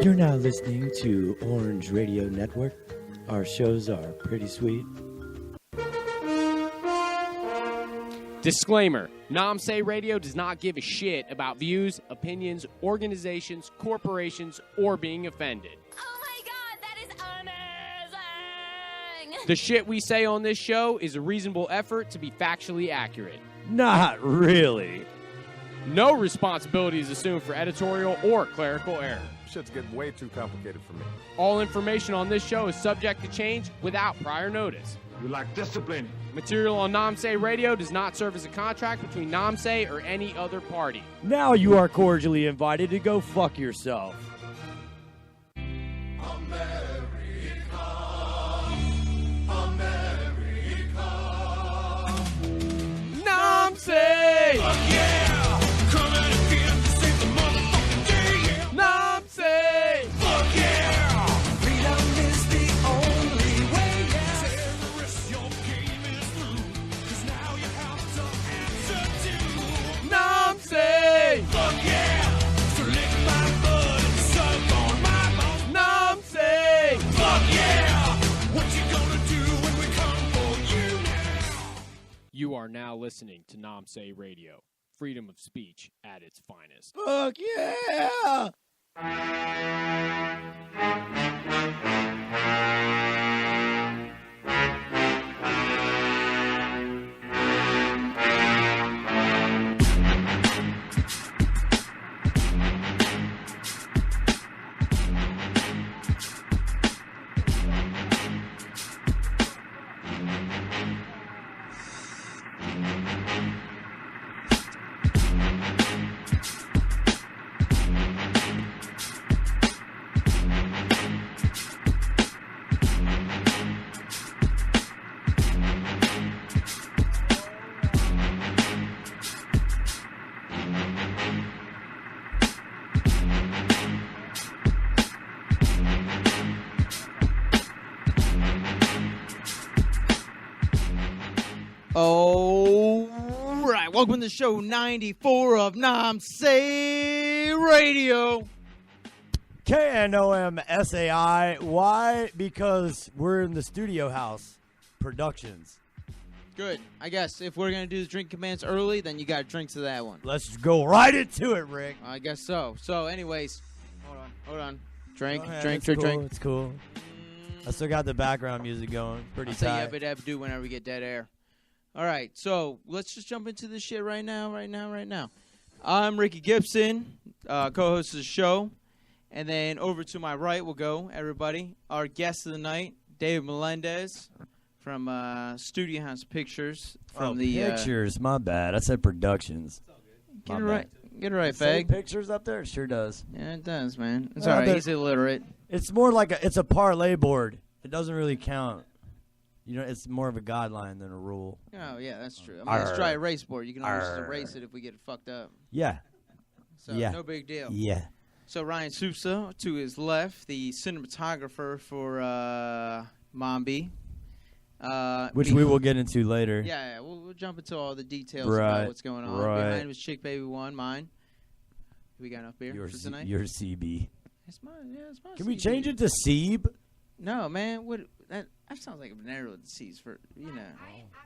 You're now listening to Orange Radio Network. Our shows are pretty sweet. Disclaimer. Knomsai Radio does not give a shit about views, opinions, organizations, corporations, or being offended. Oh my god, that is amazing! The shit we say on this show is a reasonable effort to be factually accurate. Not really. No responsibility is assumed for editorial or clerical error. Shit's getting way too complicated for me. All information on this show is subject to change without prior notice. You lack discipline. Material on Knomsai Radio does not serve as a contract between Knomsai or any other party. Now you are cordially invited to go fuck yourself. Knomsai! Fuck yeah! Come out again to save the motherfucking day, yeah! Knomsai! Fuck yeah! Freedom is the only way, yeah! Terrorists, your game is through, 'cause now you have to answer to Knomsai! fuck yeah! So lick my blood and suck on my bones. Knomsai! Fuck yeah! What you gonna do when we come for you now? You are now listening to Knomsai Radio. Freedom of speech at its finest. Fuck yeah! All right, welcome to show 94 of Knomsai Radio. Knomsai. Why? Because we're in the Studio House Productions. Good. I guess if we're going to do the drink commands early, then you got to drink to that one. Let's go right into it, Rick. I guess so. So, anyways, hold on. Drink, Go ahead, drink, it's drink, cool, drink. It's cool. I still got the background music going. Pretty I'll say tight. yabba dabba do whenever we get dead air. All right, so let's just jump into this shit right now. I'm Ricky Gibson, co-host of the show. And then over to my right will go, everybody, our guest of the night, David Melendez from Studio House Pictures. From Pictures, my bad. I said productions. Get it right, Say Fag. pictures up there? It sure does. Yeah, it does, man. It's Well, all right. there- He's illiterate. It's more like it's a parlay board. It doesn't really count. You know, it's more of a guideline than a rule. Oh, yeah, that's true. I mean, let's try a race board. You can always just Arr. erase it if we get it fucked up. Yeah. So, Yeah. no big deal. Yeah. So, Ryan Sousa, to his left, the cinematographer for Mombie. Which we will get into later. Yeah, we'll jump into all the details Right, about what's going on. right. Behind him is Chick Baby 1, mine. We got enough beer Your for tonight? your CB. It's mine, yeah, it's mine. Can we CB. change it to Seeb? No, man, that sounds like a venereal disease for,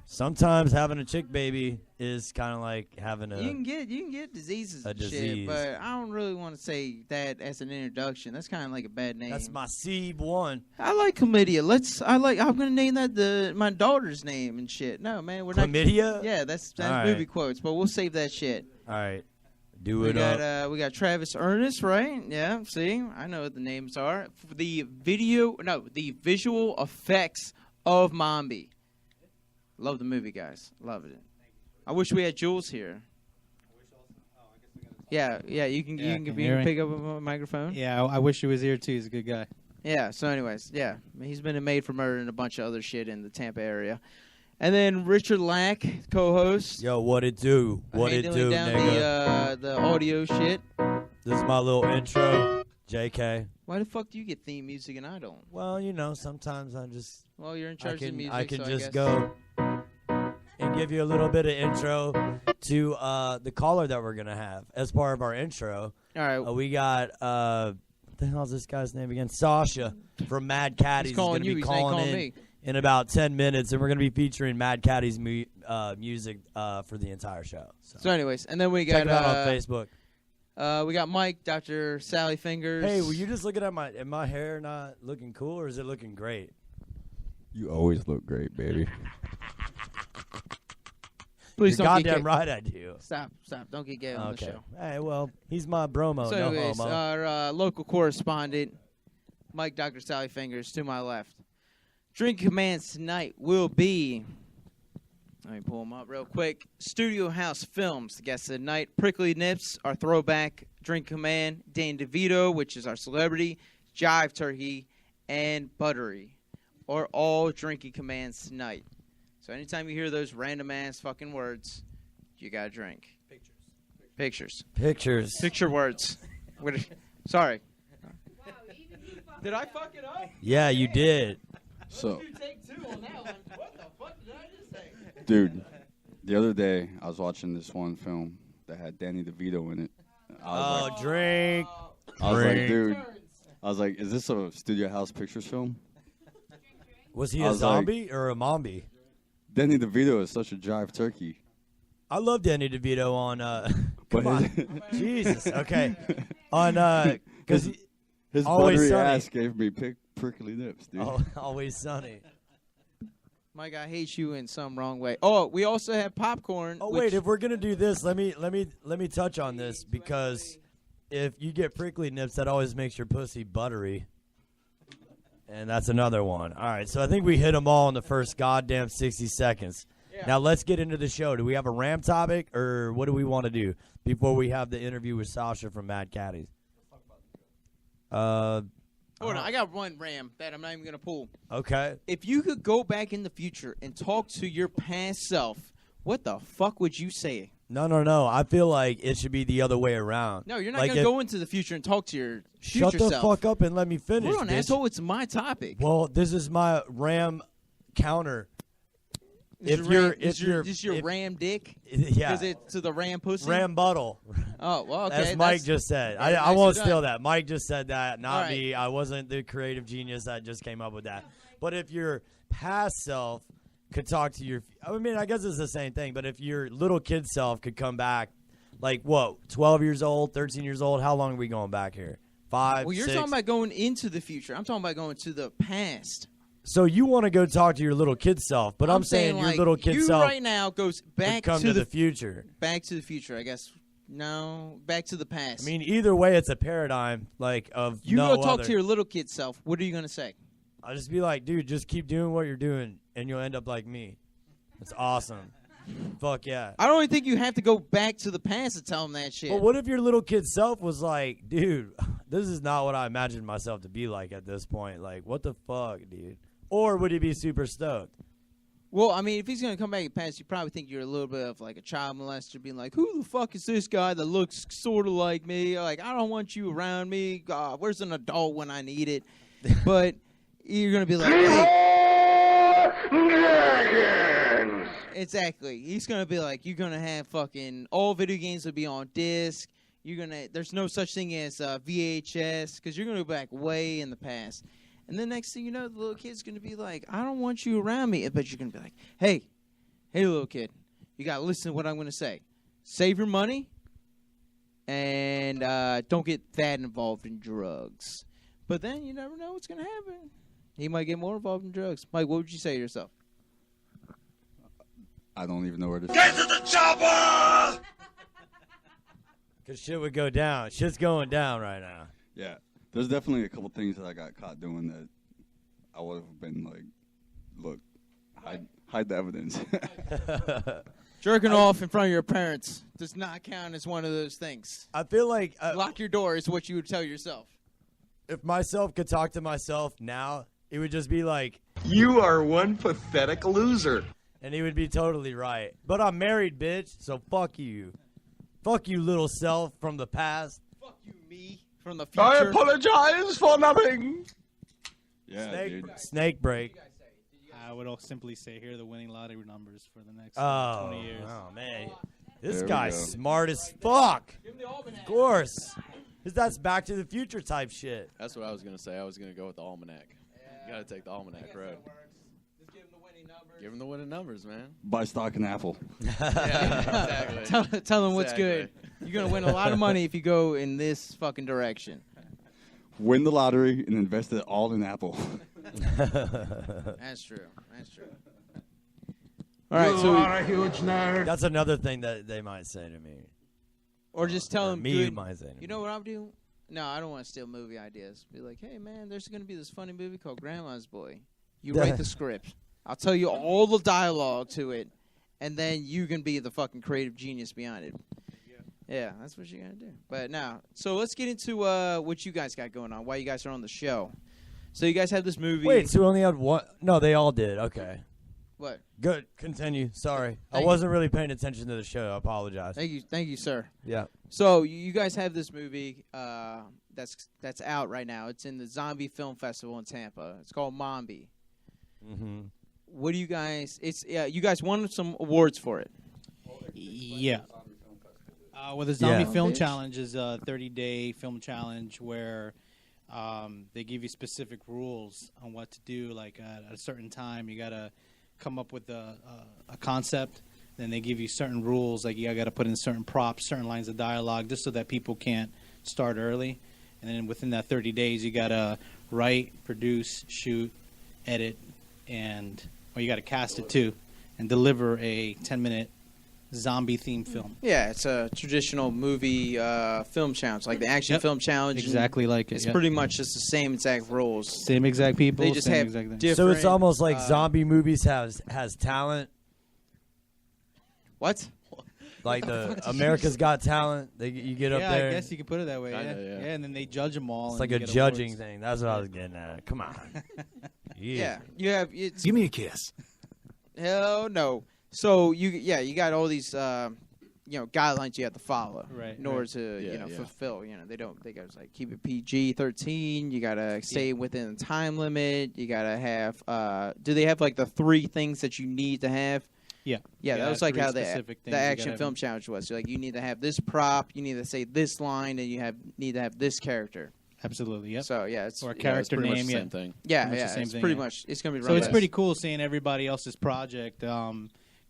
Sometimes having a chick baby is kind of like having You can get diseases a and shit, disease. but I don't really want to say that as an introduction. That's kind of like a bad name. That's my Seeb one. I like chlamydia. I'm gonna name that my daughter's name and shit. No, man, we're Chlamydia? not. Yeah, that's All right. movie quotes, but we'll save that shit. All right. Do We it got up. we got Travis Ernest, right? Yeah, see, I know what the names are. The visual effects of Mombie. Love the movie, guys. Love it. I wish we had Jules here. Yeah, you can pick up a microphone. Yeah, I wish he was here too. He's a good guy. Yeah. So, anyways, yeah, he's been made for murder and a bunch of other shit in the Tampa area. And then Richard Lack, co-host. Yo, what it do? What it handling do, down nigga? the audio shit. This is my little intro. JK. Why the fuck do you get theme music and I don't? Well, you know, sometimes I just Well, you're in charge of music, I can so just guess. go and give you a little bit of intro to the caller that we're gonna have as part of our intro. All right. We got the hell's this guy's name again? Sasha from Mad Caddies is going to be calling in in about 10 minutes, and we're going to be featuring Mad Caddies music for the entire show. So anyways, and then we got check it out on Facebook. We got Mike, Dr. Sally Fingers. Hey, were you just looking at my hair not looking cool, or is it looking great? You always look great, baby. Please You're don't goddamn get right I do. Stop. Don't get gay on the show. Hey, well, he's my bromo. So no anyways, homo. our local correspondent, Mike, Dr. Sally Fingers, to my left. Drink commands tonight will be, let me pull them up real quick, Studio House Films, the guest of the night, Prickly Nips, our throwback drink command, Dan DeVito, which is our celebrity, Jive Turkey, and Buttery, are all drinking commands tonight. So anytime you hear those random-ass fucking words, you gotta drink. Pictures. Picture words. Sorry. Did I fuck it up? Yeah, you did. So, Take two on that one. What the fuck did I just say? dude, the other day I was watching this one film that had Danny DeVito in it. I was Drink. like, dude, I was like, is this a Studio House Pictures film? Was he I a was like- zombie or a mombie? Danny DeVito is such a jive turkey. I love Danny DeVito on. But Come on, Jesus. Okay, on because his Always buttery Sunny. ass gave me prickly nips, dude. Always Sunny. Mike, I hate you in some wrong way. Oh, we also have popcorn. Oh which- wait, if we're gonna do this, let me touch on this because if you get prickly nips, that always makes your pussy buttery, and that's another one. All right, so I think we hit them all in the first goddamn 60 seconds. Yeah. Now let's get into the show. Do we have a Ram topic, or what do we want to do before we have the interview with Sasha from Mad Caddies? Hold on, I got one Ram that I'm not even gonna pull. Okay. If you could go back in the future and talk to your past self, what the fuck would you say? No. I feel like it should be the other way around. No, you're not Like gonna if- go into the future and talk to your Shut future the self. fuck up and let me finish. Hold on, bitch. asshole. It's my topic. Well, this is my Ram counter. Is this your Ram dick? Yeah. Is it to the Ram pussy? Ram buttle. Oh, well, okay. As Mike just said. I nicely won't done. steal that. Mike just said that, not All right. me. I wasn't the creative genius that just came up with that. But if your past self could talk to your, I mean, I guess it's the same thing, but if your little kid self could come back, like, what, 12 years old, 13 years old? How long are we going back here? 5, Well, you're 6? talking about going into the future. I'm talking about going to the past. So you want to go talk to your little kid self, but I'm saying your like, little kid you self right now goes would back come to the future. back to the future. I guess no, back to the past. I mean, either way, it's a paradigm like of you no go talk other. to your little kid self. What are you gonna say? I'll just be like, dude, just keep doing what you're doing, and you'll end up like me. It's awesome. Fuck yeah. I don't even think you have to go back to the past to tell them that shit. But what if your little kid self was like, dude, this is not what I imagined myself to be like at this point. Like, what the fuck, dude? Or would he be super stoked? Well, I mean, if he's gonna come back in the past, you probably think you're a little bit of like a child molester, being like, "Who the fuck is this guy that looks sort of like me? Like, I don't want you around me. God, where's an adult when I need it?" But you're gonna be like, "Hey." Exactly. He's gonna be like, you're gonna have fucking all video games will be on disc. There's no such thing as VHS because you're gonna go back way in the past. And then next thing you know, the little kid's going to be like, I don't want you around me. But you're going to be like, hey, little kid, you got to listen to what I'm going to say. Save your money and don't get that involved in drugs. But then you never know what's going to happen. He might get more involved in drugs. Mike, what would you say to yourself? I don't even know where to Get to the chopper! Because shit would go down. Shit's going down right now. Yeah. There's definitely a couple things that I got caught doing that I would have been like, look, hide the evidence. Jerking off in front of your parents does not count as one of those things. I feel like Lock your door is what you would tell yourself. if myself could talk to myself now, it would just be like, You are one pathetic loser. and he would be totally right. But I'm married, bitch, so fuck you. Fuck you, little self from the past. Fuck you, me, from the future. I apologize for nothing. Yeah, dude. Snake break. I would all simply say here are the winning lottery numbers for the next Oh, 20 years. oh man. This There we guy's go. smart as fuck. Of course. That's Back to the Future type shit. That's what I was gonna say. I was gonna go with the almanac. You gotta take the almanac road. Just give him the winning numbers. Give them the winning numbers, man. Buy stock in Apple. Yeah, exactly. Tell them what's good. Exactly. You're gonna win a lot of money if you go in this fucking direction. Win the lottery and invest it all in Apple. That's true. That's true. All right, so a huge nerd. That's another thing that they might say to me. or just tell them. Me might say to me. You know what I'll do? No, I don't want to steal movie ideas. Be like, hey man, there's gonna be this funny movie called Grandma's Boy. You write the script. I'll tell you all the dialogue to it, and then you can be the fucking creative genius behind it. Yeah, that's what you gotta do. But now, so let's get into what you guys got going on. Why you guys are on the show? So you guys have this movie. Wait, so we only had one? No, they all did. Okay. What? Good. Continue. Sorry. Thank I wasn't really paying attention to the show. I apologize. Thank you, sir. Yeah. So you guys have this movie that's out right now. It's in the Zombie Film Festival in Tampa. It's called Mombie. Mm-hmm. What do you guys? You guys won some awards for it. Yeah. Well, the Zombie Yeah. Film Bitch. Challenge is a 30-day film challenge where they give you specific rules on what to do. Like at a certain time, you gotta come up with a concept. Then they give you certain rules, like you got to put in certain props, certain lines of dialogue, just so that people can't start early. And then within that 30 days, you got to write, produce, shoot, edit, or you got to cast it too, and deliver a 10-minute zombie-themed film. Yeah, it's a traditional movie film challenge, like the action Yep. film challenge. Exactly like it. It's yeah. pretty much just the same exact rules. Same exact people. They just same have exact thing. different. So it's almost like zombie movies has talent. What? Like America's Got Talent. You get up yeah, there. I guess you could put it that way. Kinda, yeah. yeah. And then they judge them all. It's and like you a get judging awards. thing. That's what I was getting at. Come on. Yeah, you have. It's, Give me a kiss. hell no. So you got all these guidelines you have to follow Right, in order right. to Yeah, yeah. fulfill. They got to like keep it PG-13. You gotta stay within the time limit. You gotta have. Do they have like the 3 things that you need to have? Yeah. Yeah, that Yeah, was like 3 how specific things the you action gotta film have. challenge was. So like you need to have this prop, you need to say this line, and you need to have this character. Absolutely. Yep. So yeah, it's Or a Yeah, it's character pretty much name. the Yeah. same thing. yeah, much the yeah. same It's thing, pretty yeah. much it's gonna be. So it's run pretty fast. cool seeing everybody else's project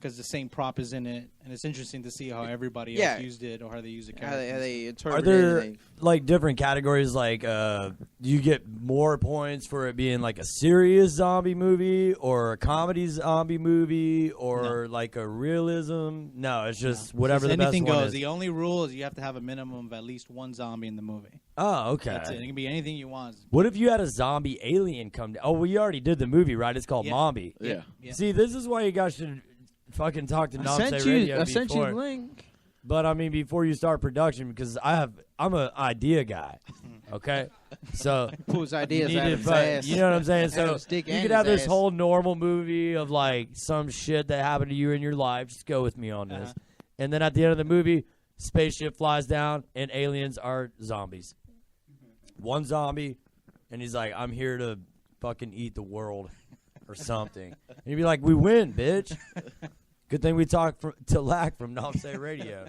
because the same prop is in it, and it's interesting to see how everybody Yeah. else used it or how they use the How characters. they Are interpret there it. like different categories? Like, do you get more points for it being like a serious zombie movie or a comedy zombie movie or like a realism? No, it's just whatever Just the best anything one goes. is. The only rule is you have to have a minimum of at least 1 zombie in the movie. Oh, okay. That's it. It can be anything you want. What if you had a zombie alien come down? Oh, we already did the movie, right? It's called Yeah. Mombie. Yeah. Yeah. See, this is why you guys should fucking talk to I Knomsai sent you. Radio I sent you before. the link. But I mean, before you start production, because I'm an idea guy. Okay, so Pull his you ideas need out to of his fu- ass. you know what I'm saying. Out of So his dick you and could his have this ass. whole normal movie of like some shit that happened to you in your life. Just go with me on this. And then at the end of the movie, spaceship flies down and aliens are zombies. One zombie, and he's like, "I'm here to fucking eat the world," or something. And you'd be like, "We win, bitch." Good thing we talked to Lack from Knomsai Radio.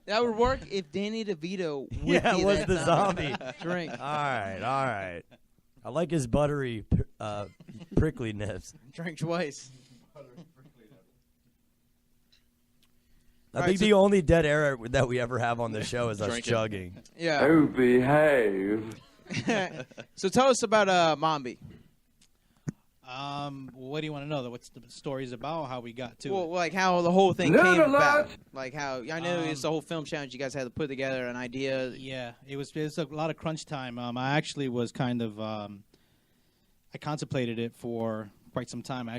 That would work if Danny DeVito would Yeah, be was that the zombie. drink. All right. I like his buttery, prickly nips. Drink twice. I All think right, the only dead air that we ever have on the show is us Drinking. chugging. Yeah. Oh, behave. So tell us about Mombie. What do you want to know? What's the story's about? How we got to Well, it? like how the whole thing Nerd came alert! about. Like how I know it's the whole film challenge. You guys had to put together an idea. Yeah, it was a lot of crunch time. I actually was kind of I contemplated it for quite some time.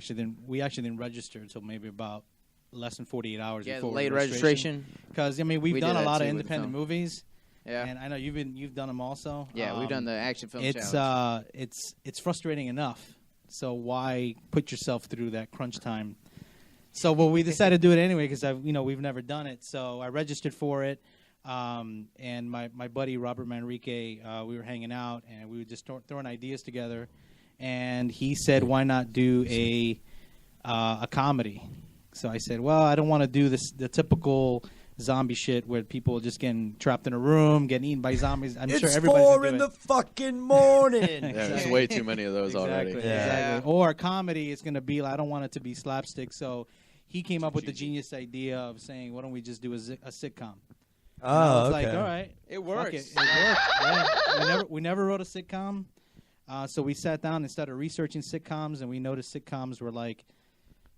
We actually didn't register until maybe about less than 48 hours Yeah, before late registration. Because I mean we've We done did a that lot of too with the independent film. movies, Yeah. and I know you've done them also. Yeah, we've done the action film It's challenge. it's frustrating enough. So why put yourself through that crunch time? So well, we decided to do it anyway because we've never done it. So I registered for it, and my buddy Robert Manrique, we were hanging out and we were just throwing ideas together, and he said, "Why not do a comedy?" So I said, "Well, I don't want to do the typical zombie shit where people just getting trapped in a room, getting eaten by zombies. I'm it's sure everybody's 4 gonna in do the fucking morning. Yeah, there's way too many of those already. Exactly. Or comedy is going to be like, I don't want it to be slapstick, so he came up with the genius idea of saying, why don't we just do a sitcom? Oh, it's okay. like, all right. It works. It works. Yeah. We never wrote a sitcom. So we sat down and started researching sitcoms, and we noticed sitcoms were like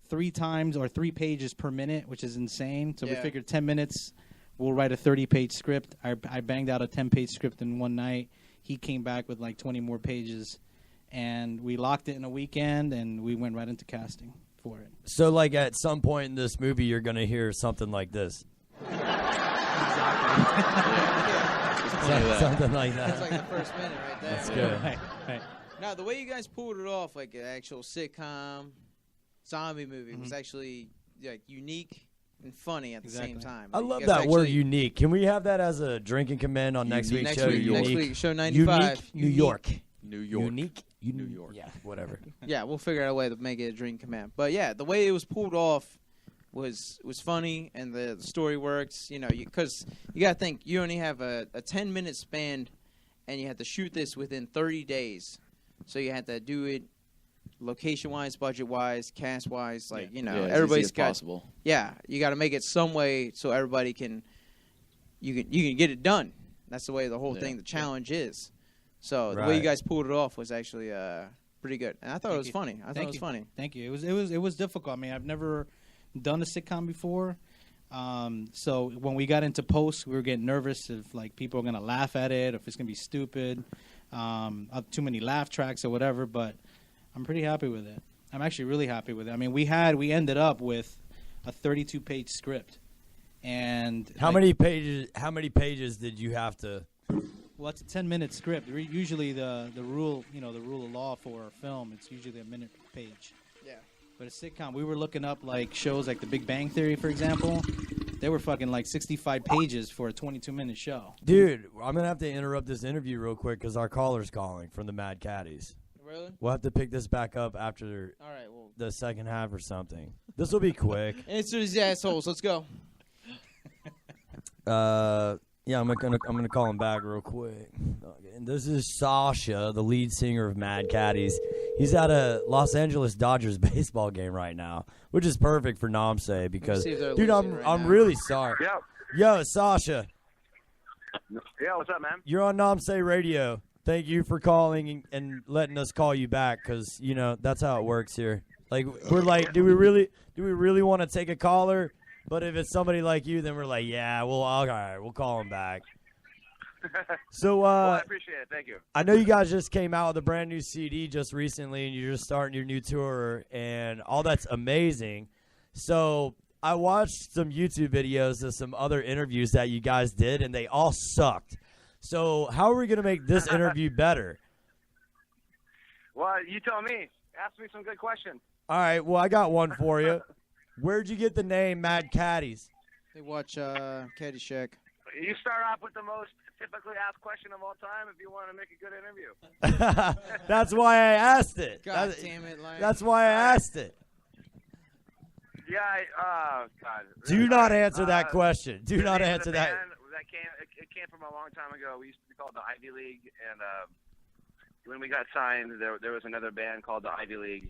3 times or 3 pages per minute, which is insane. So we figured 10 minutes, we'll write a 30-page script. I banged out a 10-page script in one night. He came back with like 20 more pages, and we locked it in a weekend, and we went right into casting for it. So, like, at some point in this movie, you're going to hear something like this. Something like that. That's like the first minute right there. That's good. Right. Now, the way you guys pulled it off, like an actual sitcom, zombie movie, was actually like unique and funny at the same time. I Like, love you guys that word, actually- unique. Can we have that as a drinking command on next week's show? Next week, show 95. Unique, New York. New York. Unique, New York. Yeah, whatever. Yeah, we'll figure out a way to make it a drink command. But yeah, the way it was pulled off was funny, and the story works. You know, because you got to think you only have a 10-minute span, and you have to shoot this within 30 days. So you had to do it location-wise, budget-wise, cast-wise. Like everybody's got possible. Yeah, you got to make it some way so everybody can get it done. That's the way the whole thing, the challenge is. So the way you guys pulled it off was actually pretty good, and I thought it was funny. I thought it was funny. Thank you. It was difficult. I mean, I've never done a sitcom before, so when we got into post, we were getting nervous if like people are gonna laugh at it, or if it's gonna be stupid, too many laugh tracks or whatever. But I'm pretty happy with it. I'm actually really happy with it. I mean, we ended up with a 32-page script, and How many pages did you have to? Well, it's a 10-minute script. Usually the rule of law for a film, it's usually a minute per page. Yeah. But a sitcom, we were looking up like shows like The Big Bang Theory, for example. They were fucking like 65 pages for a 22-minute show. Dude, I'm going to have to interrupt this interview real quick because our caller's calling from the Mad Caddies. Really? We'll have to pick this back up after All right, well, the second half or something. This will be quick. answer these assholes. Let's go. Yeah, I'm gonna call him back real quick. And this is Sasha, the lead singer of Mad Caddies. He's at a Los Angeles Dodgers baseball game right now, which is perfect for Knomsai because, see if they're dude, listening right I'm now. really sorry. Yep. Yo, Sasha, Yeah, what's up, man? you're on Knomsai Radio. Thank you for calling and letting us call you back because that's how it works here. Like we're like, do we really want to take a caller? But if it's somebody like you, then we're like, yeah, well, all right, we'll call him back. So, Well, I appreciate it. Thank you. I know you guys just came out with a brand new CD just recently, and you're just starting your new tour, and all that's amazing. So I watched some YouTube videos of some other interviews that you guys did, and they all sucked. So how are we going to make this interview better? Well, you tell me. Ask me some good questions. All right, well, I got one for you. Where'd you get the name Mad Caddies? They watch Caddyshack. You start off with the most typically asked question of all time if you want to make a good interview. That's why I asked it. God damn it, like. That's why I asked it. Yeah, God. Do not answer that question. Do not The name of answer the that. band It came from a long time ago. We used to be called the Ivy League, and when we got signed, there was another band called the Ivy League,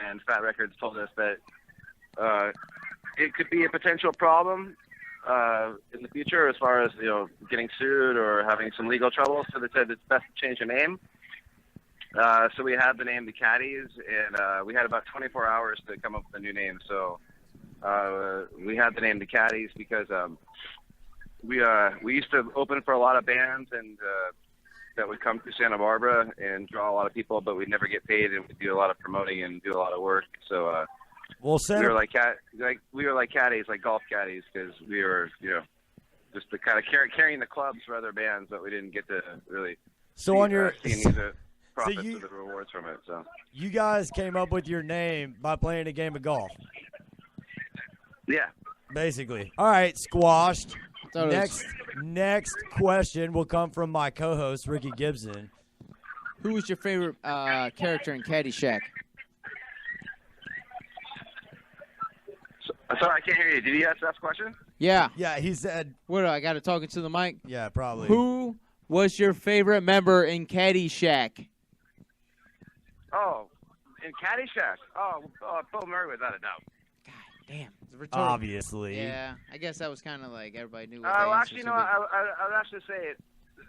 and Fat Records told us that it could be a potential problem in the future as far as getting sued or having some legal trouble. So they said it's best to change the name. So we had the name the Caddies, and we had about 24 hours to come up with a new name. So we had the name the Caddies because we used to open for a lot of bands and that would come to Santa Barbara and draw a lot of people, but we'd never get paid, and we'd do a lot of promoting and do a lot of work. So Well, we were like caddies, like golf caddies, because we were just the kind of carrying the clubs for other bands, but we didn't get to really So on your see any of the profits you- or the rewards from it. So you guys came up with your name by playing a game of golf, yeah. basically. All right, squashed. Thought it was- Next question will come from my co-host Ricky Gibson. Who was your favorite character in Caddyshack? Sorry, I can't hear you. Did you ask that question? Yeah. Yeah, he said. What do I got to talk into the mic? Yeah, probably. Who was your favorite member in Caddyshack? Oh, in Caddyshack. Oh, Bill Murray without a doubt. Damn. Obviously. Yeah, I guess that was kind of like everybody knew. Well, actually, no. I would actually say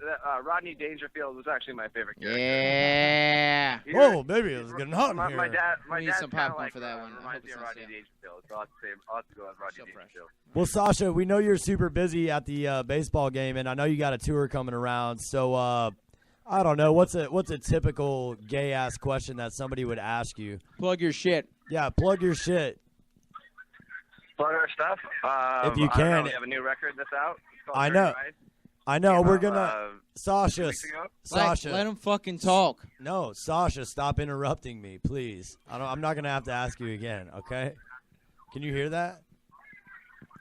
that Rodney Dangerfield was actually my favorite character. Yeah. Whoa, maybe it was good enough My here. dad need some kinda popcorn like, for that one. I reminds hope me it's of not Rodney stale. Dangerfield, so I'll have to go with Rodney Dangerfield. Well, Sasha, we know you're super busy at the baseball game, and I know you got a tour coming around. So I don't know what's a typical gay ass question that somebody would ask you. Plug your shit. Yeah, plug your shit. Plug our stuff. If you I don't know, can. we have a new record that's out. It's called I know. Dirty Ride. I know. Came We're out, gonna Sasha. 2 weeks ago. Sasha. Let him fucking talk. No, Sasha, stop interrupting me, please. I'm not gonna have to ask you again. Okay? Can you hear that?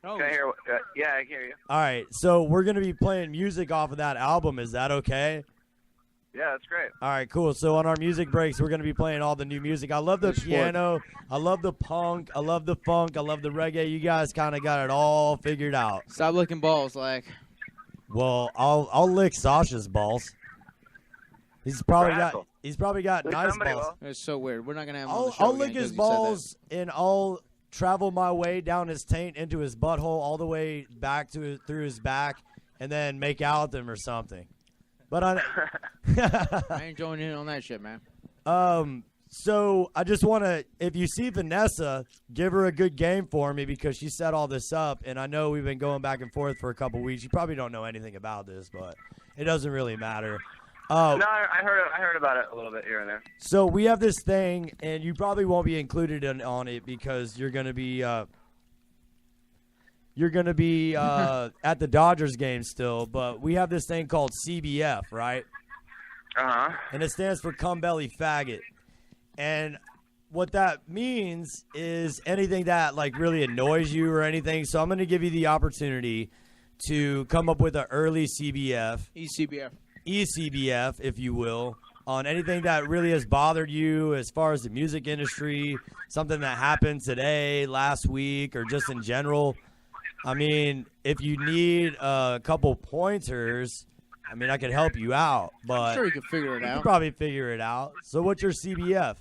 Oh. Can I hear? Yeah, I can hear you. All right. So we're gonna be playing music off of that album. Is that okay? Yeah, that's great. All right, cool. So on our music breaks, we're going to be playing all the new music. I love the piano. I love the punk. I love the funk. I love the reggae. You guys kind of got it all figured out. Stop licking balls, like. Well, I'll lick Sasha's balls. He's probably got Lick nice somebody balls. will. It's so weird. We're not gonna have him on the show I'll again lick 'cause his you said that. balls and I'll travel my way down his taint into his butthole all the way back to through his back and then make out with him or something. But I ain't joining in on that shit, man. So I just want to, if you see Vanessa, give her a good game for me because she set all this up, and I know we've been going back and forth for a couple weeks. You probably don't know anything about this, but it doesn't really matter. No, I heard about it a little bit here and there. So we have this thing, and you probably won't be included on it because you're gonna be at the Dodgers game still. But we have this thing called CBF, right? And it stands for Cum Belly Faggot. And what that means is anything that like really annoys you or anything. So I'm going to give you the opportunity to come up with an early CBF. ECBF, if you will, on anything that really has bothered you as far as the music industry, something that happened today, last week, or just in general. I mean, if you need a couple pointers, I mean, I could help you out, but I'm sure you can figure it you out. can probably figure it out. So what's your CBF?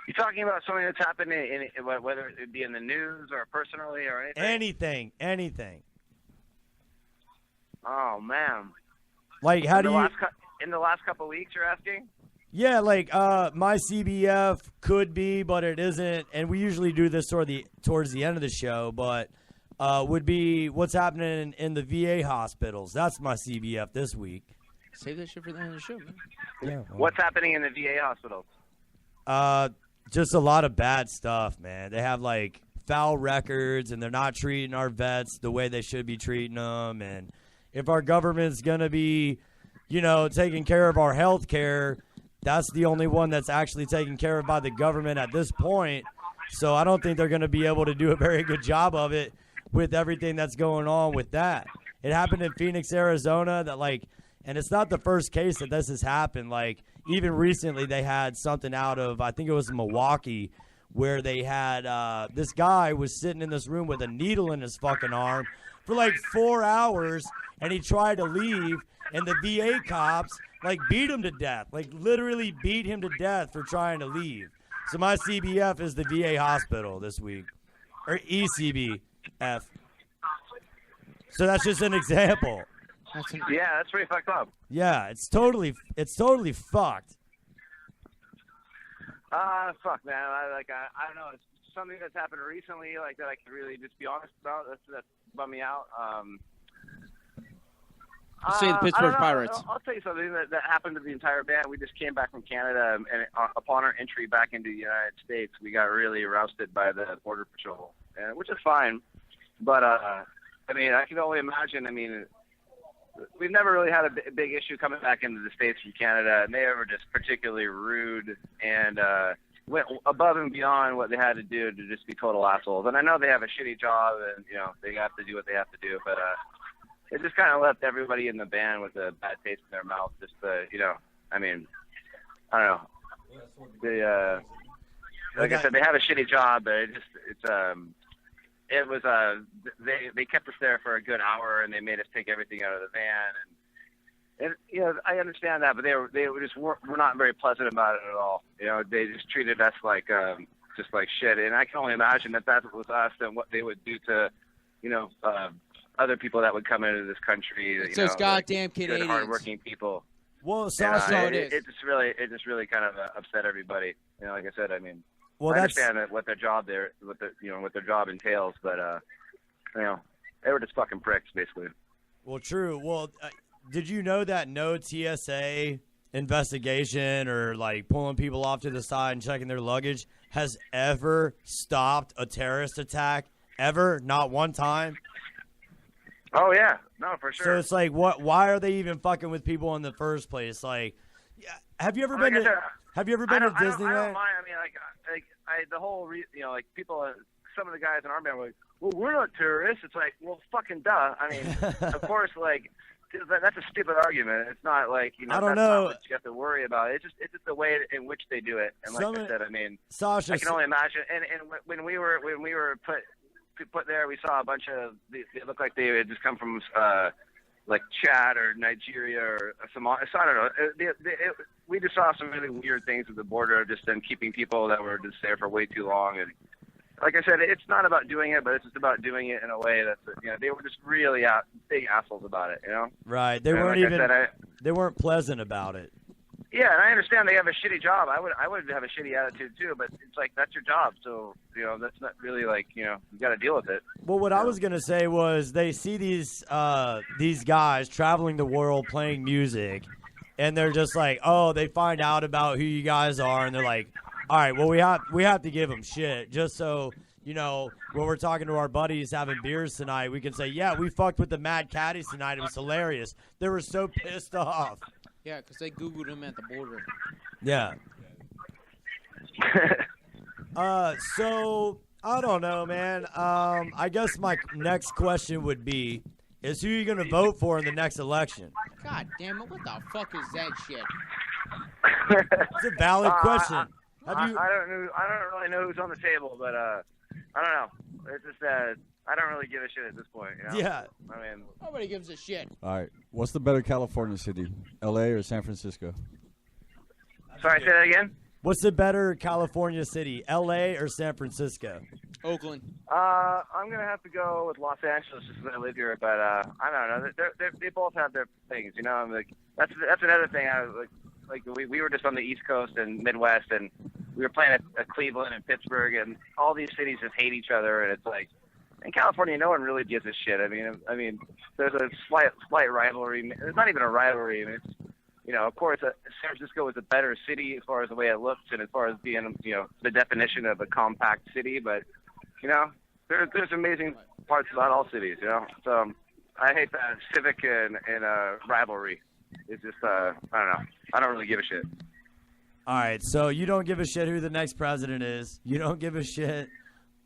You talking about something that's happened in whether it be in the news or personally or anything? Anything. Oh man. Like, how do you? In the last couple of weeks, you're asking? Yeah, like my CBF could be, but it isn't. And we usually do this towards the end of the show, but would be what's happening in the VA hospitals. That's my CBF this week. Save that shit for the end of the show, man. Yeah. Well, What's happening in the VA hospitals? just a lot of bad stuff, man. They have like foul records, and they're not treating our vets the way they should be treating them. And if our government's gonna be, taking care of our health care, that's the only one that's actually taken care of by the government at this point. So I don't think they're going to be able to do a very good job of it with everything that's going on with that. It happened in Phoenix, Arizona, and it's not the first case that this has happened. Like, even recently they had something out of, I think it was Milwaukee, where they had this guy was sitting in this room with a needle in his fucking arm for like 4 hours, and he tried to leave, and the VA cops beat him to death, literally beat him to death for trying to leave. So my CBF is the VA hospital this week, or ECBF. So that's just an example. Yeah, that's pretty fucked up. Yeah, it's totally fucked. Fuck, man. I don't know. It's something that's happened recently, that I can really just be honest about. That's bummed me out. Say the Pittsburgh I don't know. Pirates. I'll tell you something that happened to the entire band. We just came back from Canada, and upon our entry back into the United States, we got really rousted by the Border Patrol, which is fine. But, I can only imagine. We've never really had a big issue coming back into the States from Canada, and they were just particularly rude and went above and beyond what they had to do to just be total assholes. And I know they have a shitty job, and, they have to do what they have to do, but it just kind of left everybody in the band with a bad taste in their mouth. Just, I don't know. like I said, they have a shitty job, but they kept us there for a good hour, and they made us take everything out of the van. And I understand that, but they were just were not very pleasant about it at all. They just treated us like shit. And I can only imagine that was us and what they would do to, other people that would come into this country. It's those goddamn Canadians. Good, hardworking people. Well, Sasha, it just really kind of upset everybody. Like I said, I mean, well, I understand that what their job entails, but they were just fucking pricks, basically. Well, true. Well, did you know that no TSA investigation or like pulling people off to the side and checking their luggage has ever stopped a terrorist attack? Ever? Not one time? Oh yeah, no, for sure. So it's like, what? Why are they even fucking with people in the first place? Like, have you ever been to Disneyland? I don't mind. I mean, the whole, people, some of the guys in our band were like, well, we're not terrorists. It's like, well, fucking duh. I mean, of course, like, that's a stupid argument. It's not like, I don't that's know. not what you have to worry about. It's just the way in which they do it. And like I said, I mean, Sasha, I can only imagine. And when we were put there, we saw a bunch of, they looked like they had just come from like Chad or Nigeria or Somalia. So I don't know. We just saw some really weird things at the border, just them keeping people that were just there for way too long. And like I said, it's not about doing it, but it's just about doing it in a way that's, they were just really big assholes about it, Right. They weren't they weren't pleasant about it. Yeah, and I understand they have a shitty job. I would have a shitty attitude too, but it's like, that's your job. So, that's not really like, you got to deal with it. Well, what I was going to say was they see these guys traveling the world playing music, and they're just like, oh, they find out about who you guys are, and they're like, all right, well, we have to give them shit just so, when we're talking to our buddies having beers tonight, we can say, yeah, we fucked with the Mad Caddies tonight. It was hilarious. They were so pissed off. Yeah, because they Googled him at the border. Yeah. So, I don't know, man. I guess my next question would be, is who you going to vote for in the next election? God damn it, what the fuck is that shit? It's a valid question. I don't really know who's on the table, but I don't know. It's just I don't really give a shit at this point. Yeah. I mean, nobody gives a shit. All right. What's the better California city, L.A. or San Francisco? Sorry, say that again? What's the better California city, L.A. or San Francisco? Oakland. I'm gonna have to go with Los Angeles just because I live here, but I don't know. They both have their things, I'm like, that's another thing. We were just on the East Coast and Midwest, and we were playing at Cleveland and Pittsburgh, and all these cities just hate each other, and it's like, in California, no one really gives a shit. I mean, there's a slight rivalry. There's not even a rivalry. I mean, it's, of course, San Francisco is a better city as far as the way it looks and as far as being, the definition of a compact city. But, there's amazing parts about all cities, So I hate that civic and rivalry. It's just, I don't know. I don't really give a shit. All right, so you don't give a shit who the next president is. You don't give a shit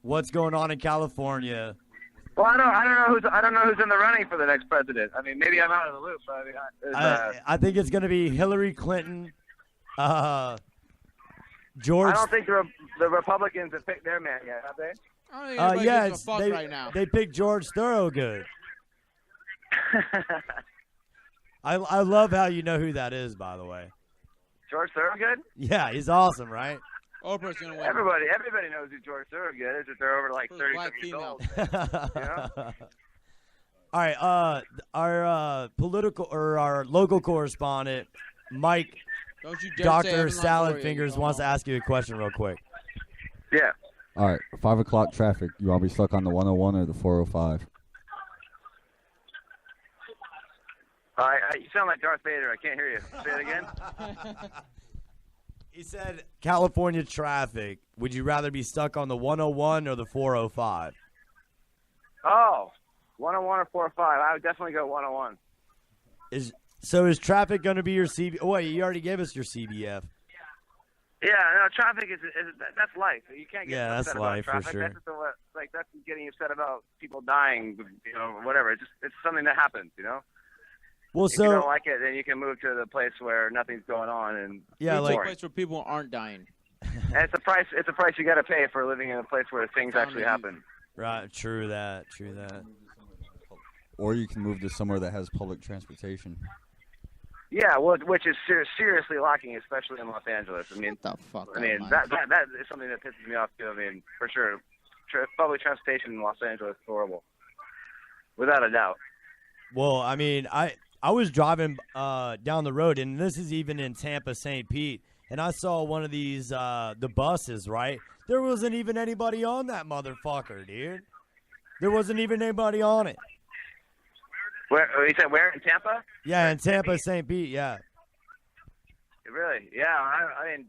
what's going on in California. Well, I don't know who's in the running for the next president. I mean, maybe I'm out of the loop. But I think it's going to be Hillary Clinton, George. I don't think the Republicans have picked their man yet, have they? I don't think yes, gives a fuck right now. They picked George Thorogood. I love how you know who that is, by the way. George Thorogood? Yeah, he's awesome, right? Oprah's gonna win. Everybody knows who George Thorogood is if they're over like 30 years old. All right, our political or our local correspondent, Mike, Dr. Salad Fingers, wants to ask you a question real quick. Yeah. All right, 5 o'clock traffic. You want to be stuck on the 101 or the 405? You sound like Darth Vader. I can't hear you. Say it again. He said California traffic. Would you rather be stuck on the 101 or the 405? Oh, 101 or 405. I would definitely go 101. Is traffic going to be your CB? Oh, wait, you already gave us your CBF. Yeah, no, traffic is that's life. You can't get upset about life, traffic. for sure. That's getting upset about people dying, whatever. It's something that happens, Well, if you don't like it, then you can move to the place where nothing's going on and a place where people aren't dying. And it's a price you got to pay for living in a place where things actually happen. Right. True that. Or you can move to somewhere that has public transportation. Yeah, well, which is seriously lacking, especially in Los Angeles. I mean, the fuck. That is something that pisses me off too. I mean, for sure, public transportation in Los Angeles is horrible, without a doubt. Well, I mean, I was driving down the road, and this is even in Tampa, St. Pete, and I saw one of these the buses. Right, there wasn't even anybody on that motherfucker, dude. There wasn't even anybody on it. Where you said? Where in Tampa? Yeah, in Tampa, St. Pete. Yeah. Really? Yeah. I mean,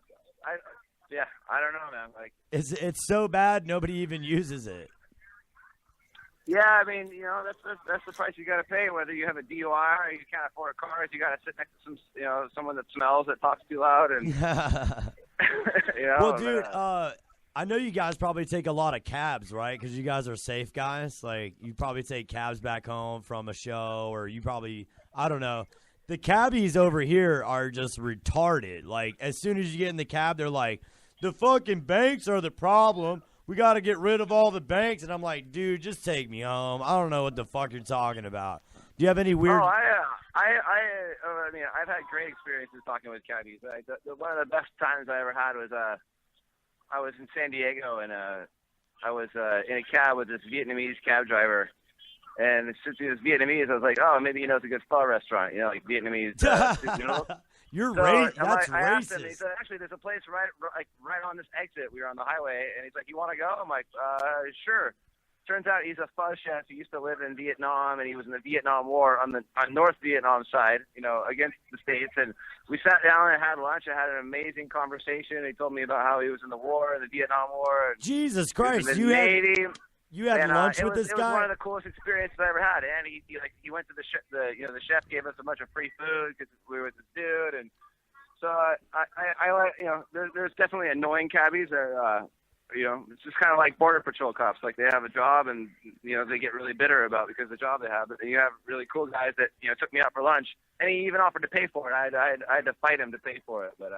I don't know, man. Like, it's so bad nobody even uses it. yeah, I mean, that's the price you got to pay. Whether you have a DUI or you can't afford a car, you got to sit next to someone that smells, that talks too loud, and Well, dude, I know you guys probably take a lot of cabs, right? Because you guys are safe guys. Like, you probably take cabs back home from a show, or you probably, I don't know. The cabbies over here are just retarded. Like, as soon as you get in the cab, they're like, the fucking banks are the problem. We got to get rid of all the banks. And I'm like, dude, just take me home. I don't know what the fuck you're talking about. Do you have any weird... Oh, I mean, I've had great experiences talking with cabbies. One of the best times I ever had was... I was in San Diego, and I was in a cab with this Vietnamese cab driver. And since he was Vietnamese, I was like, oh, maybe he knows a good pho restaurant, like Vietnamese soup noodles. You're That's racist. I asked him, he said, actually, there's a place right on this exit. We were on the highway, and he's like, you want to go? I'm like, sure. Turns out he's a pho chef. He used to live in Vietnam, and he was in the Vietnam War on North Vietnam side, against the States. And we sat down and had lunch. I had an amazing conversation. He told me about how he was in the war, the Vietnam War. And Jesus Christ, you had lunch with this guy? It was one of the coolest experiences I ever had. And he went to the chef gave us a bunch of free food because we were with this dude. And so I like, there's definitely annoying cabbies that it's just kind of like Border Patrol cops. Like, they have a job, and they get really bitter about because of the job they have. But then you have really cool guys that took me out for lunch, and he even offered to pay for it. I had to fight him to pay for it. But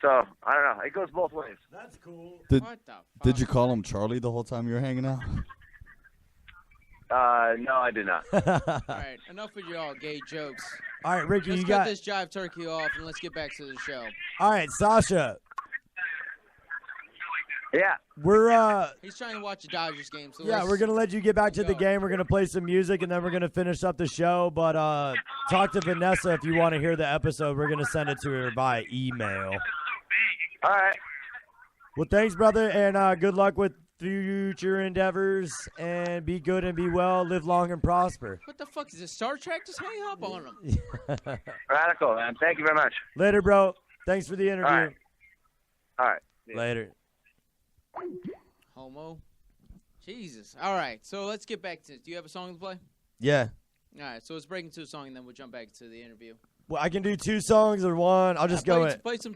so I don't know. It goes both ways. That's cool. What the fuck? Did you call him Charlie the whole time you were hanging out? No, I did not. All right, enough with your all gay jokes. All right, Ricky, let's you cut got this jive turkey off, and let's get back to the show. All right, Sasha. Yeah. We're He's trying to watch a Dodgers game. So we're gonna let you get back to the game. We're gonna play some music, and then we're gonna finish up the show. But talk to Vanessa if you want to hear the episode. We're gonna send it to her via email. All right. Well, thanks, brother, and good luck with future endeavors. And be good and be well. Live long and prosper. What the fuck is this, Star Trek? Just hang up on him. Radical, man. Thank you very much. Later, bro. Thanks for the interview. All right. Later. Homo. Jesus. All right, so let's get back to it. Do you have a song to play? Yeah. All right, so let's break into a song, and then we'll jump back to the interview. Well, I can do 2 songs or 1. I'll just go in. Play 2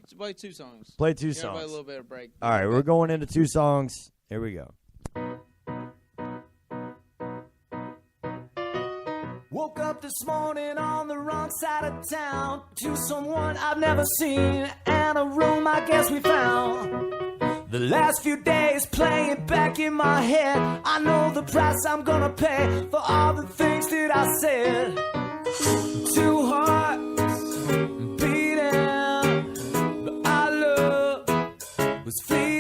songs. Play 2 Give songs. everybody a little bit of break. All right, we're going into 2 songs. Here we go. Woke up this morning on the wrong side of town to someone I've never seen and a room I guess we found. The last few days playing back in my head. I know the price I'm gonna pay for all the things that I said. 2 hearts beating, but our love was fleeting.